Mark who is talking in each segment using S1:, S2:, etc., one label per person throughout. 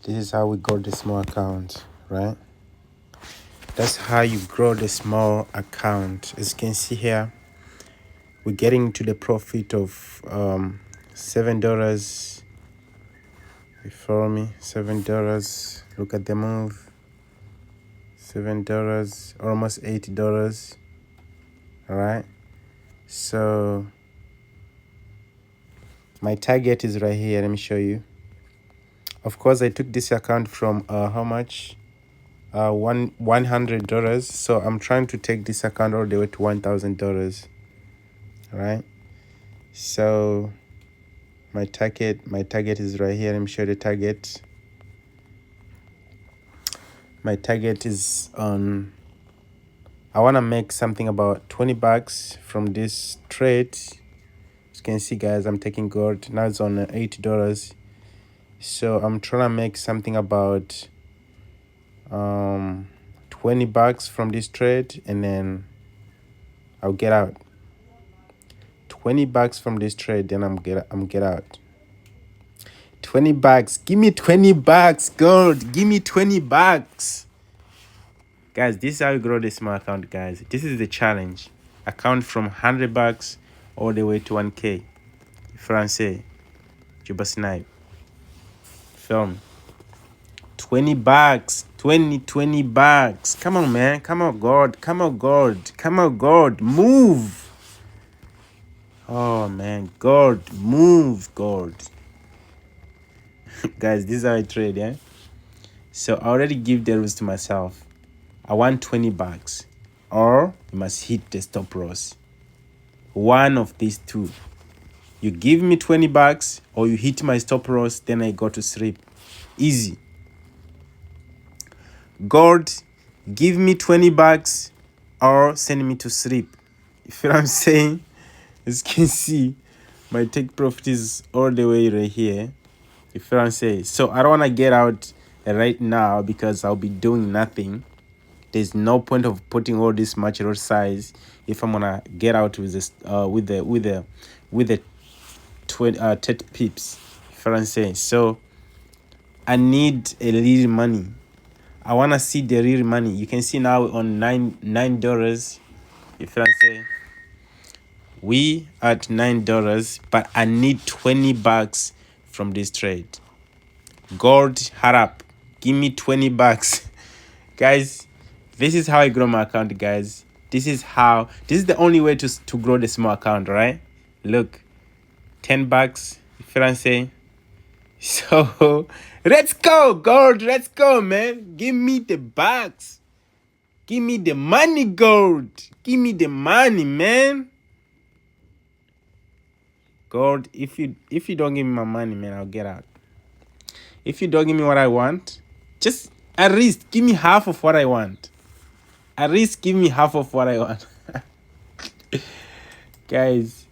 S1: This is how we got the small account, right? That's how you grow the small account. As you can see here, we're getting to the profit of $7. You follow me? $7. Look at the move. $7, almost $8. All right. So my target is right here. Let me show you. Of course, I took this account from how much? $100. So I'm trying to take this account all the way to $1,000. All right. So my target is right here. Let me show you the target. My target is on, I want to make something about $20 from this trade. As you can see, guys, I'm taking gold. Now it's on $8. So I'm trying to make something about $20 from this trade, and then I'll get out. $20 from this trade, then I'm get out. $20. Give me $20, gold. Give me $20. Guys, this is how you grow the small account, guys. This is the challenge. Account from $100 all the way to 1K. Francais. Juba snipe. Film. $20. $20. Come on, man. Come on, God. Come on, God. Come on, God. Move. Oh, man. God. Move, God. Guys, this is how I trade, yeah? So I already give the rules to myself. I want $20, or you must hit the stop loss. One of these two. You give me $20, or you hit my stop loss, then I go to sleep. Easy. God, give me $20, or send me to sleep. You feel what I'm saying? As you can see, my take profit is all the way right here. You feel what I'm saying? So I don't want to get out right now because I'll be doing nothing. There's no point of putting all this much lot size if I'm gonna get out with this with the 30 pips. You feel what I'm saying? So I need a little money. I wanna see the real money. You can see now on $9. You feel what I'm saying? We at $9, but I need $20 from this trade. Gold, hurry up. Give me $20. Guys, this is how I grow my account, guys. This is the only way to grow the small account, right? Look, $10. You feel what I'm saying? So let's go, gold. Let's go, man. Give me the bucks. Give me the money, gold. Give me the money, man. Gold, if you don't give me my money, man, I'll get out. If you don't give me what I want, just at least give me half of what I want. At least give me half of what I want. Guys,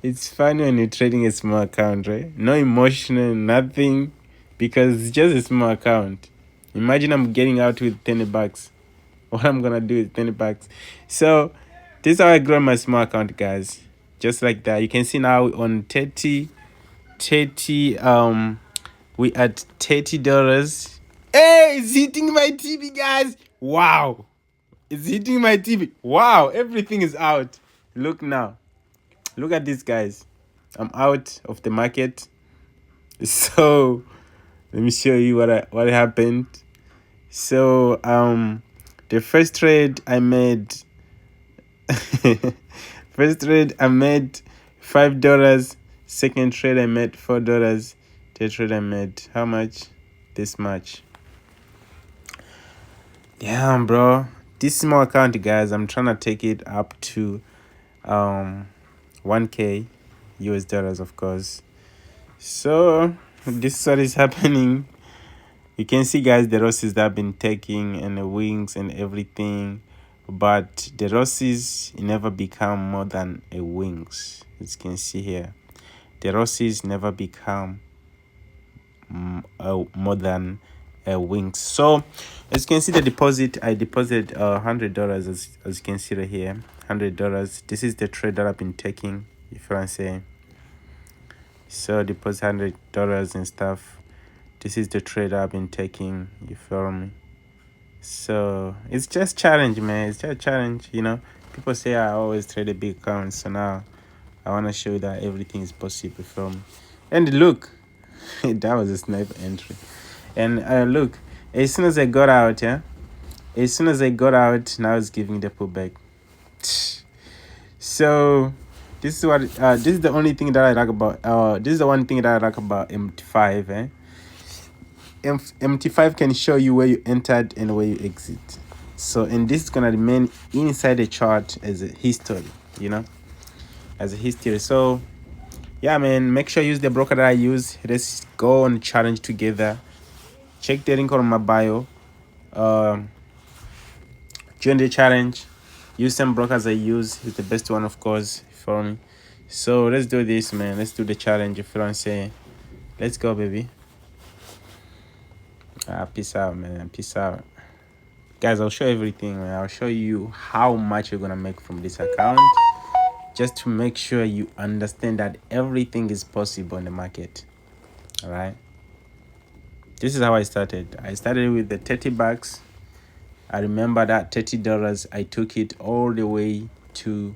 S1: it's funny when you're trading a small account, right? No emotional, nothing, because it's just a small account. Imagine I'm getting out with $10. What I'm gonna do with $10. So this is how I grow my small account, guys. Just like that. You can see now on 30 we at $30. Hey, it's hitting my TV, guys. Wow. It's hitting my TV. Wow, everything is out. Look now. Look at this, guys. I'm out of the market. So let me show you what happened. So the first trade I made $5. Second trade I made $4. Third trade I made how much? This much. Damn, bro. This small account, guys, I'm trying to take it up to 1K US dollars, of course. So this is what is happening. You can see, guys, the losses that I've been taking and the wings and everything, but the losses never become more than a wings. As you can see here, the losses never become more than a wings. So as you can see, the deposit, I deposited $100, as you can see right here, $100. This is the trade that I've been taking, if you want to say. So deposit $100 and stuff. This is the trade I've been taking. You feel me? So it's just challenge, man. It's just challenge. People say I always trade a big account, so now I want to show you that everything is possible. You feel me? And look, that was a sniper entry. And look, as soon as I got out, now it's giving the pullback. So this is what this is the only thing that I like about this is the one thing that I like about MT5. MT5 can show you where you entered and where you exit. So, and this is gonna remain inside the chart as a history, as a history. So yeah, man, make sure you use the broker that I use. Let's go on challenge together. Check the link on my bio. Join the challenge. Use some brokers I use. It's the best one, of course, for me. So let's do this, man. Let's do the challenge. If you don't say, let's go, baby. Peace out, man. Peace out, guys. I'll show everything, man. I'll show you how much you're gonna make from this account, just to make sure you understand that everything is possible in the market. All right. This is how I started. I started with the 30 bucks. I remember that $30. I took it all the way to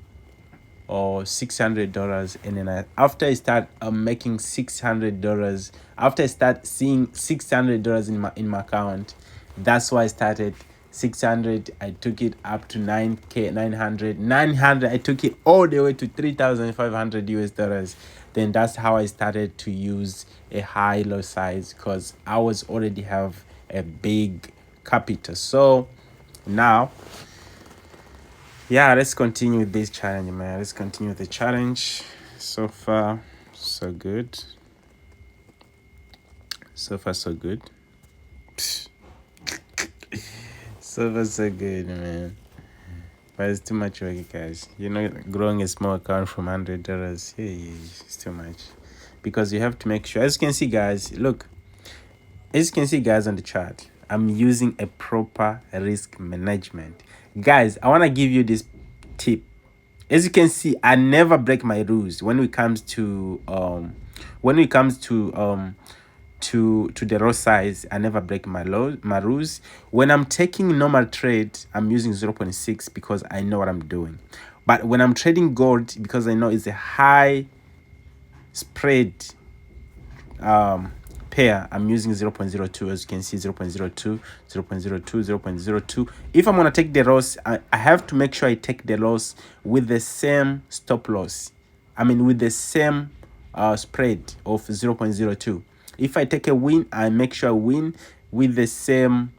S1: $600, and then after I start making $600, after I start seeing $600 in my account, that's why I started 600. I took it up to 900. I took it all the way to 3,500 US dollars. Then that's how I started to use a high low size, because I was already have a big capital. So now, yeah, let's continue with this challenge, man. Let's continue with the challenge. So far, so good. So far, so good. So far, so good, man. But it's too much work, guys. Growing a small account from $100, it's too much. Because you have to make sure, as you can see, guys, look. As you can see, guys, on the chart, I'm using a proper risk management. Guys, I want to give you this tip. As you can see, I never break my rules when it comes to the raw size. I never break my rules. When I'm taking normal trade, I'm using 0.6 because I know what I'm doing. But when I'm trading gold, because I know it's a high spread pair, I'm using 0.02. As you can see, 0.02, 0.02, 0.02. If I'm gonna take the loss, I have to make sure I take the loss with the same stop loss. I mean, with the same spread of 0.02. If I take a win, I make sure I win with the same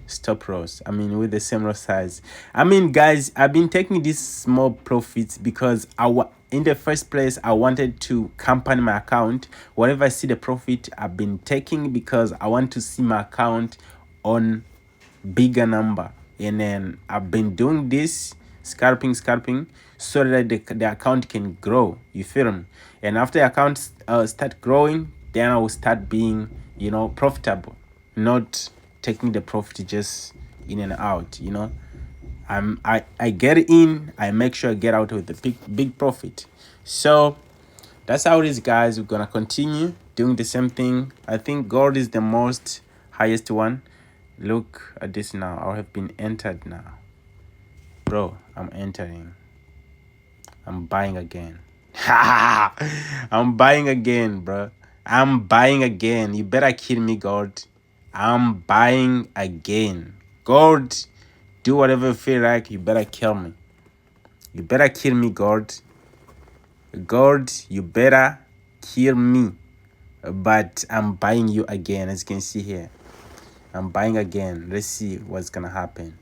S1: stop loss. I mean, with the same loss size. I mean, guys, I've been taking these small profits because in the first place, I wanted to company my account. Whatever I see the profit, I've been taking because I want to see my account on bigger number. And then I've been doing this scalping so that the account can grow. You feel me? And after the account start growing, then I will start being, profitable, not taking the profit just in and out. I get in, I make sure I get out with the big profit. So that's how it is, guys. We're gonna continue doing the same thing. I think gold is the most highest one. Look at this now. I have been entered now, bro. I'm entering. I'm buying again. I'm buying again, bro. I'm buying again. You better kill me, gold. I'm buying again. Gold, do whatever you feel like. You better kill me. You better kill me, gold. Gold, you better kill me. But I'm buying you again, as you can see here. I'm buying again. Let's see what's gonna happen.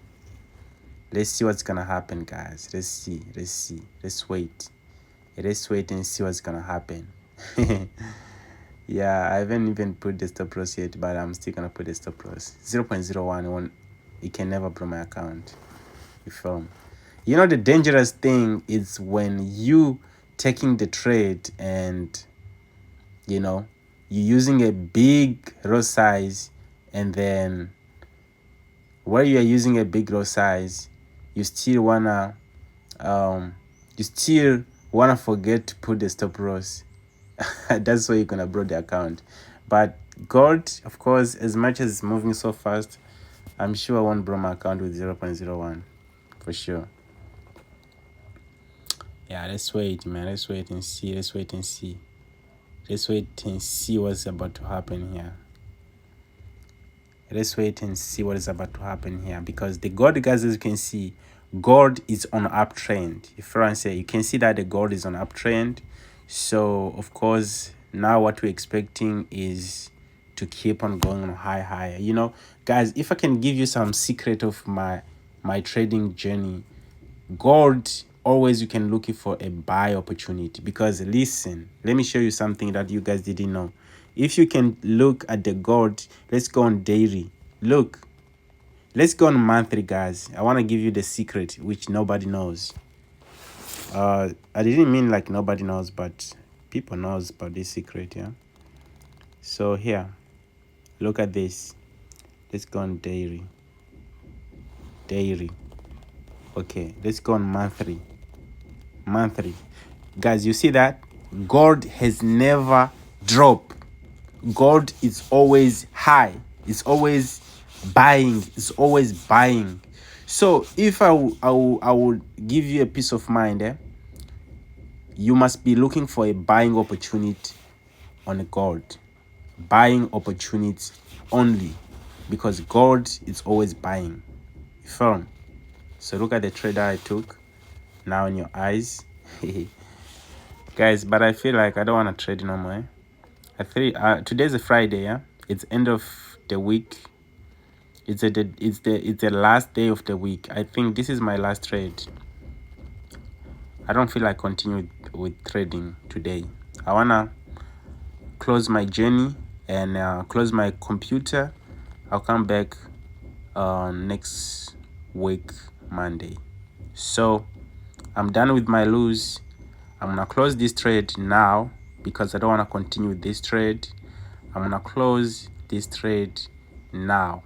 S1: Let's see what's gonna happen, guys. Let's see. Let's wait. Let's wait and see what's gonna happen. Yeah, I haven't even put the stop loss yet, but I'm still gonna put the stop loss. 0.01. It can never blow my account. You feel me? The dangerous thing is when you taking the trade and you're using a big row size, and then where you're using a big row size, you still wanna forget to put the stop loss. That's why you're gonna blow the account. But gold, of course, as much as it's moving so fast, I'm sure I won't blow my account with 0.01 for sure. Yeah, let's wait, man. Let's wait and see. Let's wait and see. Let's wait and see what's about to happen here. Let's wait and see what is about to happen here, because the gold, guys, as you can see, gold is on uptrend. If I say, you can see that the gold is on uptrend. So of course, now what we're expecting is to keep on going on higher. You know, guys, if I can give you some secret of my trading journey, gold, always you can look for a buy opportunity. Because listen, let me show you something that you guys didn't know. If you can look at the gold, let's go on daily. Look, let's go on monthly, guys. I want to give you the secret which nobody knows. I didn't mean like nobody knows, but people knows about this secret. Yeah, so here, look at this. Let's go on daily. Okay, let's go on monthly. Guys, you see that gold has never dropped. Gold is always high. It's always buying. So if I would give you a peace of mind, you must be looking for a buying opportunity on a gold. Buying opportunity only, because gold is always buying. Firm. So look at the trader I took now in your eyes. Guys, but I feel like I don't want to trade no more. I feel today's a Friday. Yeah, it's end of the week. It's the last day of the week. I think this is my last trade. I don't feel like continue with trading today. I wanna close my journey and close my computer. I'll come back next week Monday. So I'm done with my lose. I'm gonna close this trade now because I don't want to continue with this trade. I'm gonna close this trade now,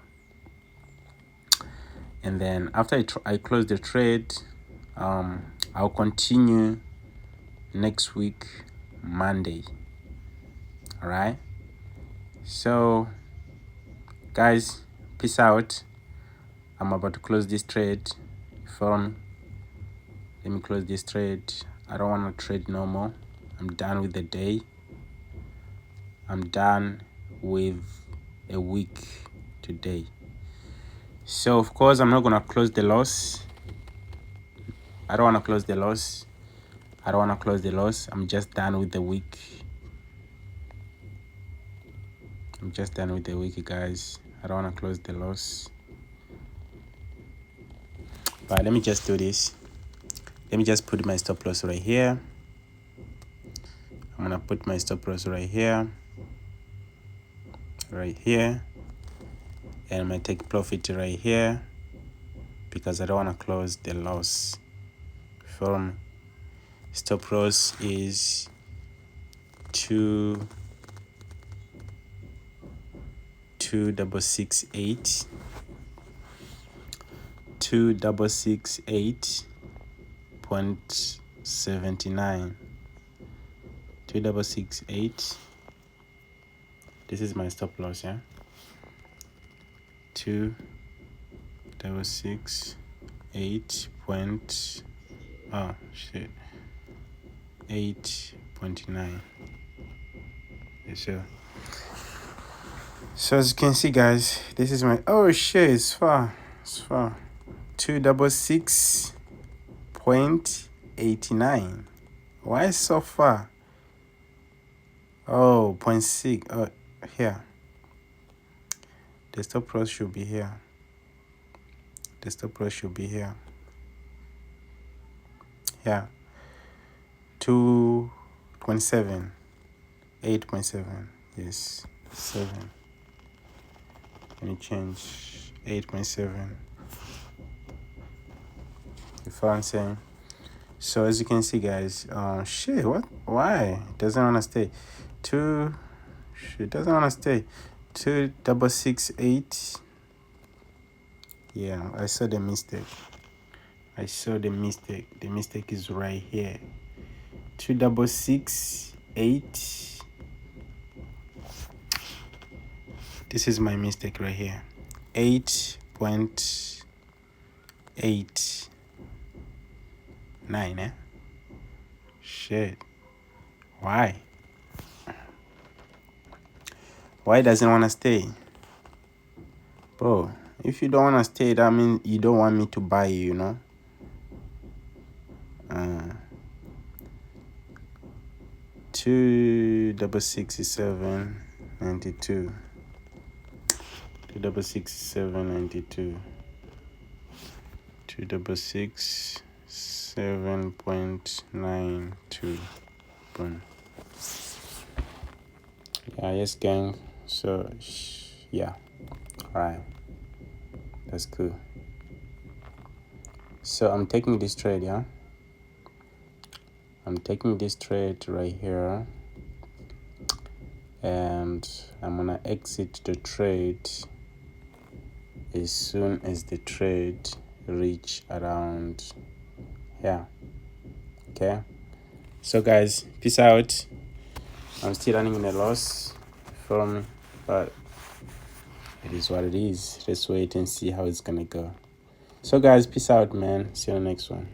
S1: and then after I close the trade, I'll continue next week Monday. All right, so guys, peace out. I'm about to close this trade. Follow me. Let me close this trade. I don't want to trade no more. I'm done with the day. I'm done with a week today. So of course I'm not gonna close the loss. I don't want to close the loss. I'm just done with the week. Guys. I don't want to close the loss. But let me just do this. Let me just put my stop loss right here. I'm gonna put my stop loss right here, and I'm gonna take profit right here because I don't want to close the loss. From stop loss is 2668. 2668.79. 2668. This is my stop loss, yeah. 2668 point, oh shit, 8.9. So as you can see, guys, this is my, oh shit, it's far. 266.89. Why so far? Oh, 0.6. Oh, here. The stop loss should be here. Yeah. 2.7. 8.7. Yes. 7. Let me change. 8.7. If I'm saying. So as you can see, guys, shit, what? Why? It doesn't want to stay. It doesn't want to stay. 2668. Yeah, I saw the mistake. The mistake is right here. 266 8. This is my mistake right here. 8.89, eh? Shit. Why? Why doesn't want to stay? Bro, if you don't want to stay, that means you don't want me to buy you, you know? 266.92. 266.92. 266.7.92. Boom. Yeah, yes, gang. So, yeah. Alright. That's cool. So, I'm taking this trade, yeah? I'm taking this trade right here. And I'm gonna exit the trade as soon as the trade reach around here. Okay, so guys, peace out. I'm still running in a loss for me, but it is what it is. Let's wait and see how it's gonna go. So guys, peace out, man. See you on the next one.